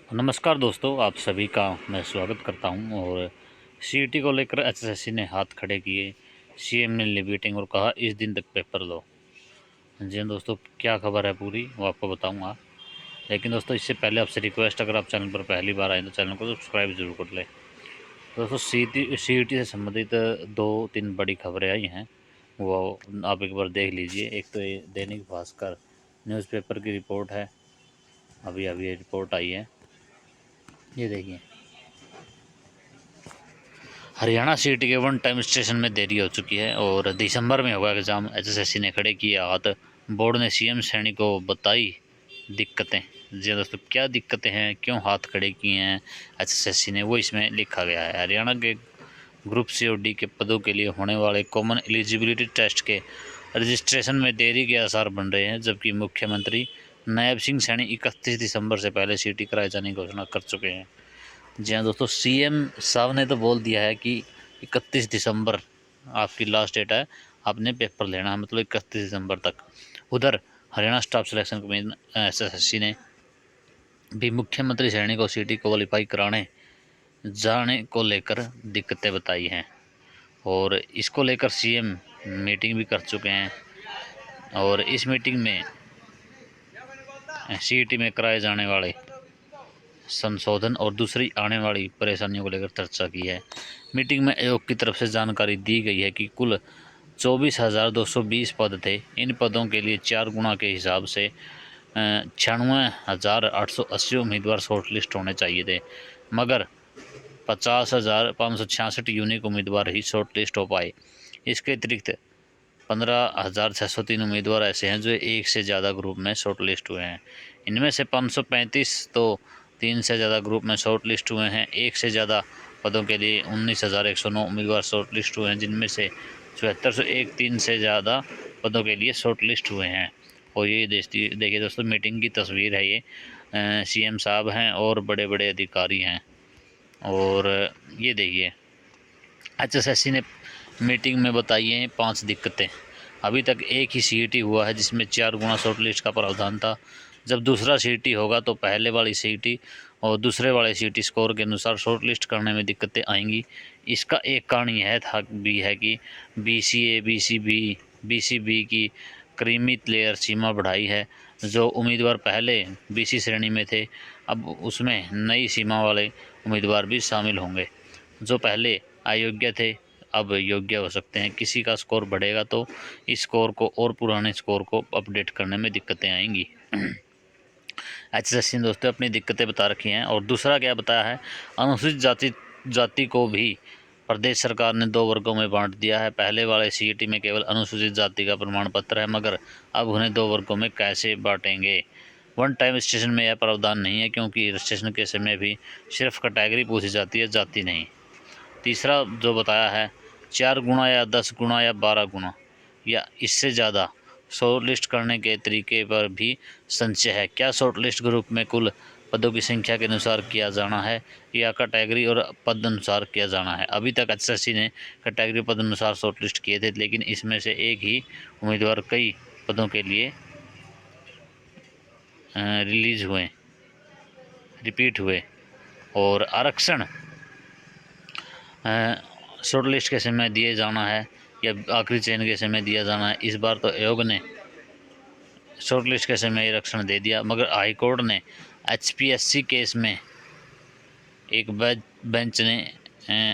नमस्कार दोस्तों, आप सभी का मैं स्वागत करता हूं। और सीईटी को लेकर एचएसएससी ने हाथ खड़े किए। सीएम ने ली मीटिंग और कहा इस दिन तक पेपर दो। जी हाँ दोस्तों, क्या खबर है पूरी वो आपको बताऊंगा। लेकिन दोस्तों, इससे पहले आपसे रिक्वेस्ट, अगर आप चैनल पर पहली बार आए तो चैनल को सब्सक्राइब जरूर कर लें। दोस्तों, सीईटी से संबंधित दो तीन बड़ी खबरें आई हैं, वो आप एक बार देख लीजिए। एक तो ये दैनिक भास्कर न्यूज़पेपर की रिपोर्ट है, अभी अभी ये रिपोर्ट आई है, ये देखिए। हरियाणा सीट के वन टाइम स्टेशन में देरी हो चुकी है और दिसंबर में होगा एग्जाम। एचएसएससी ने खड़े किए हाथ। बोर्ड ने सीएम श्रेणी को बताई दिक्कतें। जी दोस्तों, क्या दिक्कतें हैं, क्यों हाथ खड़े किए हैं एचएसएससी ने, वो इसमें लिखा गया है। हरियाणा के ग्रुप सी और डी के पदों के लिए होने वाले कॉमन एलिजिबिलिटी टेस्ट के रजिस्ट्रेशन में देरी के आसार बन रहे हैं, जबकि मुख्यमंत्री नायब सिंह सैनी 31 दिसंबर से पहले सीटी कराए जाने की घोषणा कर चुके हैं। जी हाँ दोस्तों, सीएम साहब ने तो बोल दिया है कि 31 दिसंबर आपकी लास्ट डेट है, आपने पेपर लेना है, मतलब 31 दिसंबर तक। उधर Haryana staff selection commission SSC ने भी मुख्यमंत्री श्रेणी को सीटी क्वालिफाई कराने जाने को लेकर दिक्कतें बताई हैं और इसको लेकर सीएम मीटिंग भी कर चुके हैं। और इस मीटिंग में सीईटी में कराए जाने वाले संशोधन और दूसरी आने वाली परेशानियों को लेकर चर्चा की है। मीटिंग में आयोग की तरफ से जानकारी दी गई है कि कुल 24,220 पद थे। इन पदों के लिए 4 गुना के हिसाब से 96,880 उम्मीदवार शॉर्ट लिस्ट होने चाहिए थे, मगर 50,566 यूनिक उम्मीदवार ही शॉर्ट लिस्ट हो पाए। इसके अतिरिक्त 15,603 उम्मीदवार ऐसे हैं जो एक से ज़्यादा ग्रुप में शॉर्ट लिस्ट हुए हैं। इनमें से 535 तो 3 से ज़्यादा ग्रुप में शॉर्ट लिस्ट हुए हैं। एक से ज़्यादा पदों के लिए 19,109 उम्मीदवार शॉर्ट लिस्ट हुए हैं, जिनमें से 7401 3 से ज़्यादा पदों के लिए शॉर्ट लिस्ट हुए हैं। और ये देखिए दोस्तों, मीटिंग की तस्वीर है ये। सीएम साहब हैं और बड़े बड़े अधिकारी हैं। और ये देखिए, एचएसएससी ने मीटिंग में बताई हैं 5 दिक्कतें। अभी तक एक ही सीईटी हुआ है जिसमें 4 गुना शॉर्ट लिस्ट का प्रावधान था। जब दूसरा सीईटी होगा तो पहले वाली सीईटी और दूसरे वाले सीईटी स्कोर के अनुसार शॉर्ट लिस्ट करने में दिक्कतें आएंगी। इसका एक कारण यह था भी है कि बीसीए बीसीबी की क्रीमित लेयर सीमा बढ़ाई है। जो उम्मीदवार पहले बीसी श्रेणी में थे, अब उसमें नई सीमा वाले उम्मीदवार भी शामिल होंगे। जो पहले अयोग्य थे, अब योग्य हो सकते हैं। किसी का स्कोर बढ़ेगा तो इस स्कोर को और पुराने स्कोर को अपडेट करने में दिक्कतें आएंगी। एचएसएससी ने दोस्तों अपनी दिक्कतें बता रखी हैं। और दूसरा क्या बताया है, अनुसूचित जाति को भी प्रदेश सरकार ने 2 वर्गों में बांट दिया है। पहले वाले सीईटी में केवल अनुसूचित जाति का प्रमाण पत्र है, मगर अब उन्हें 2 वर्गों में कैसे बांटेंगे। वन टाइम स्टेशन में यह प्रावधान नहीं है, क्योंकि रजिस्ट्रेशन के समय भी सिर्फ कैटेगरी पूछी जाती है, जाति नहीं। तीसरा जो बताया है, 4 गुना या 10 गुना या 12 गुना या इससे ज़्यादा शॉर्ट लिस्ट करने के तरीके पर भी संशय है। क्या शॉर्ट लिस्ट ग्रुप में कुल पदों की संख्या के अनुसार किया जाना है या कैटेगरी और पद अनुसार किया जाना है। अभी तक एचएसएससी ने कैटेगरी पद अनुसार शॉर्ट लिस्ट किए थे, लेकिन इसमें से एक ही उम्मीदवार कई पदों के लिए रिलीज हुए, रिपीट हुए। और आरक्षण शॉर्ट लिस्ट के समय दिए जाना है या आखिरी चयन के समय दिया जाना है। इस बार तो आयोग ने शॉर्ट लिस्ट के समय आरक्षण दे दिया, मगर हाई कोर्ट ने एचपीएससी केस में एक बेंच ने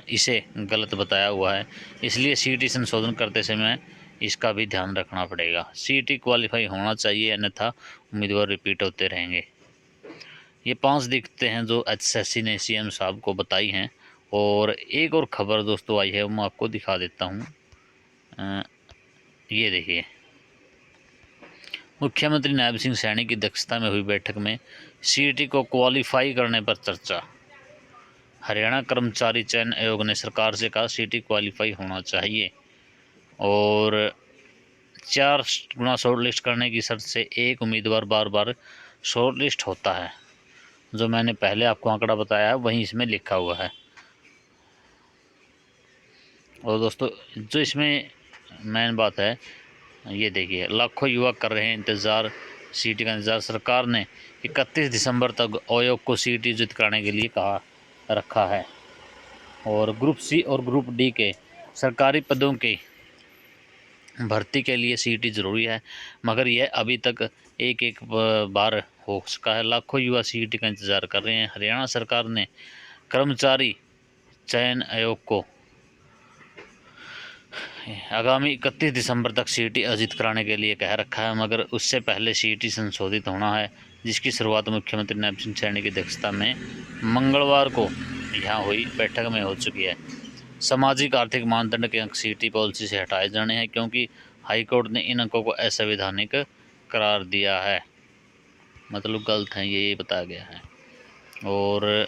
इसे गलत बताया हुआ है। इसलिए सीईटी संशोधन करते समय इसका भी ध्यान रखना पड़ेगा। सीईटी क्वालिफाई होना चाहिए, अन्यथा उम्मीदवार रिपीट होते रहेंगे। ये 5 दिक्कतें हैं जो एचएसएससी ने सीएम साहब को बताई हैं। और एक और खबर दोस्तों आई है, वो मैं आपको दिखा देता हूँ। ये देखिए, मुख्यमंत्री नायब सिंह सैनी की अध्यक्षता में हुई बैठक में सीईटी को क्वालिफाई करने पर चर्चा। हरियाणा कर्मचारी चयन आयोग ने सरकार से कहा सीईटी क्वालिफाई होना चाहिए और 4 गुना शॉर्ट लिस्ट करने की शर्त से एक उम्मीदवार बार बार शॉर्ट लिस्ट होता है। जो मैंने पहले आपको आंकड़ा बताया है वहीं इसमें लिखा हुआ है। और दोस्तों, जो इसमें मेन बात है, ये देखिए, लाखों युवा कर रहे हैं इंतज़ार, सीटी का इंतज़ार। सरकार ने 31 दिसंबर तक आयोग को सीईटी अर्जित कराने के लिए कहा रखा है। और ग्रुप सी और ग्रुप डी के सरकारी पदों के भर्ती के लिए सीईटी ज़रूरी है, मगर यह अभी तक एक बार हो सका है। लाखों युवा सीईटी का इंतज़ार कर रहे हैं। हरियाणा सरकार ने कर्मचारी चयन आयोग को आगामी 31 दिसंबर तक सीईटी अर्जित कराने के लिए कह रखा है, मगर उससे पहले सीईटी संशोधित होना है, जिसकी शुरुआत मुख्यमंत्री नैब सिंह सैनी की अध्यक्षता में मंगलवार को यहाँ हुई बैठक में हो चुकी है। सामाजिक आर्थिक मानदंड के अंक सीईटी पॉलिसी से हटाए जाने हैं, क्योंकि हाईकोर्ट ने इन अंकों को असंवैधानिक करार दिया है, मतलब गलत है, ये बताया गया है। और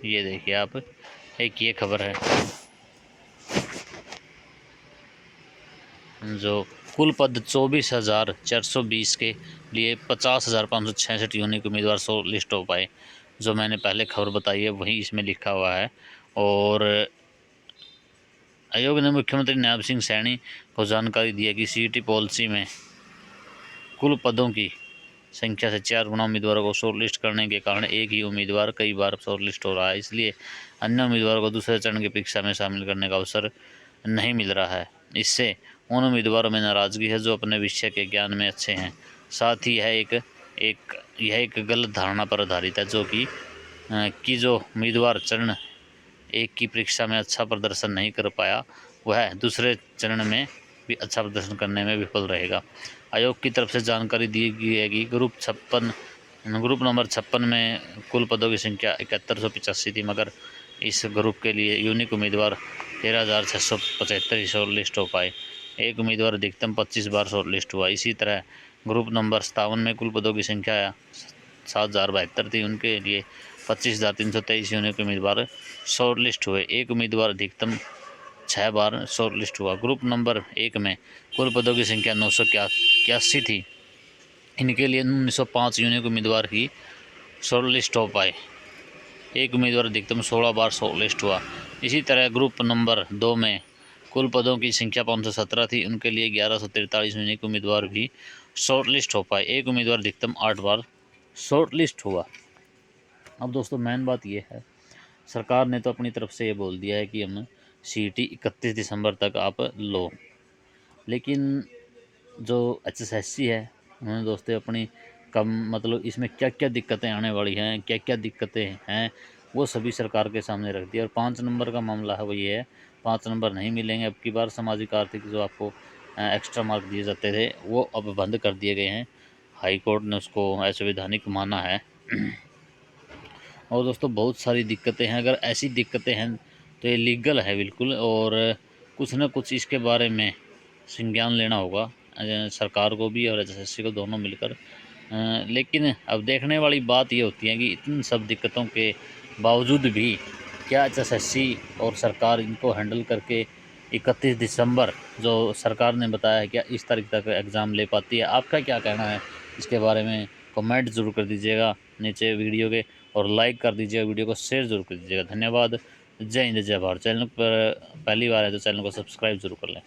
ये देखिए आप, एक ये खबर है जो कुल पद 24,420 के लिए 50,566 यूनिक उम्मीदवार शॉर्ट लिस्ट हो पाए। जो मैंने पहले खबर बताई है वही इसमें लिखा हुआ है। और आयोग ने मुख्यमंत्री नैब सिंह सैनी को जानकारी दी है कि सीईटी पॉलिसी में कुल पदों की संख्या से 4 गुना उम्मीदवारों को शॉर्ट लिस्ट करने के कारण एक ही उम्मीदवार कई बार शॉर्ट लिस्ट हो रहा है। इसलिए अन्य उम्मीदवारों को दूसरे चरण की परीक्षा में शामिल करने का अवसर नहीं मिल रहा है। इससे उन उम्मीदवारों में नाराज़गी है जो अपने विषय के ज्ञान में अच्छे हैं। साथ ही यह एक गलत धारणा पर आधारित है जो कि जो उम्मीदवार चरण एक की परीक्षा में अच्छा प्रदर्शन नहीं कर पाया, वह दूसरे चरण में भी अच्छा प्रदर्शन करने में विफल रहेगा। आयोग की तरफ से जानकारी दी गई है कि ग्रुप नंबर 56 में कुल पदों की संख्या 7185 थी, मगर इस ग्रुप के लिए यूनिक उम्मीदवार 13,675 शॉर्ट लिस्ट हो पाए। एक उम्मीदवार अधिकतम 25 बार शॉर्ट लिस्ट हुआ। इसी तरह ग्रुप नंबर 57 में कुल पदों की संख्या 7,072 थी, उनके लिए 25,323 यूनिक उम्मीदवार शॉर्ट लिस्ट हुए। एक उम्मीदवार अधिकतम 6 बार शॉर्ट लिस्ट हुआ। ग्रुप नंबर 1 में कुल पदों की संख्या 981 थी, इनके लिए 1905 यूनिक उम्मीदवार ही शॉर्ट लिस्ट हो पाए। एक उम्मीदवार अधिकतम 16 बार शॉर्ट लिस्ट हुआ। इसी तरह ग्रुप नंबर 2 में कुल पदों की संख्या 517 थी, उनके लिए 1143 यूनिक उम्मीदवार भी शॉर्ट लिस्ट हो पाए। एक उम्मीदवार अधिकतम 8 बार शॉर्ट लिस्ट हुआ। अब दोस्तों मेन बात यह है, सरकार ने तो अपनी तरफ से ये बोल दिया है कि हम सीईटी 31 दिसंबर तक आप लो, लेकिन जो एचएसएससी है उन्होंने दोस्तों अपनी कम मतलब इसमें क्या क्या दिक्कतें आने वाली हैं, क्या क्या दिक्कतें हैं, वो सभी सरकार के सामने रख दिया। और 5 नंबर का मामला है वो ये है, 5 नंबर नहीं मिलेंगे अब की बार। सामाजिक आर्थिक जो आपको एक्स्ट्रा मार्क दिए जाते थे वो अब बंद कर दिए गए हैं। हाई कोर्ट ने उसको असंवैधानिक माना है। और दोस्तों बहुत सारी दिक्कतें हैं, अगर ऐसी दिक्कतें हैं तो ये लीगल है बिल्कुल, और कुछ न कुछ इसके बारे में संज्ञान लेना होगा सरकार को भी और एचएसएससी को, दोनों मिलकर। लेकिन अब देखने वाली बात ये होती है कि इन सब दिक्कतों के बावजूद भी क्या एचएसएससी और सरकार इनको हैंडल करके 31 दिसंबर जो सरकार ने बताया है क्या इस तारीख तक एग्ज़ाम ले पाती है। आपका क्या कहना है इसके बारे में कमेंट ज़रूर कर दीजिएगा नीचे वीडियो के, और लाइक कर दीजिएगा, वीडियो को शेयर ज़रूर कर दीजिएगा। धन्यवाद। जय हिंद जय भारत। चैनल पर पहली बार है तो चैनल को सब्सक्राइब ज़रूर कर लें।